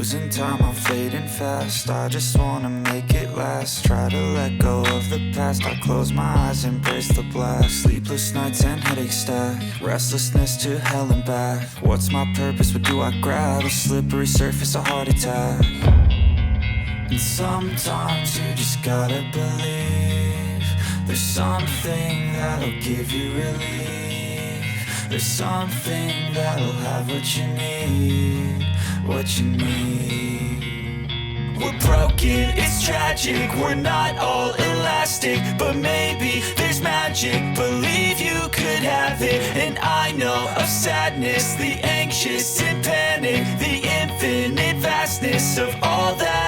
losing time, I'm fading fast. I just wanna make it last. Try to let go of the past. I close my eyes, embrace the blast. Sleepless nights and headaches stack. Restlessness to hell and back. What's my purpose? What do I grab? A slippery surface, a heart attack. And sometimes you just gotta believe there's something that'll give you relief. There's something that'll have what you need, what you need. We're broken, it's tragic, we're not all elastic, but maybe there's magic, believe you could have it. And I know of sadness, the anxious and panic, the infinite vastness of all that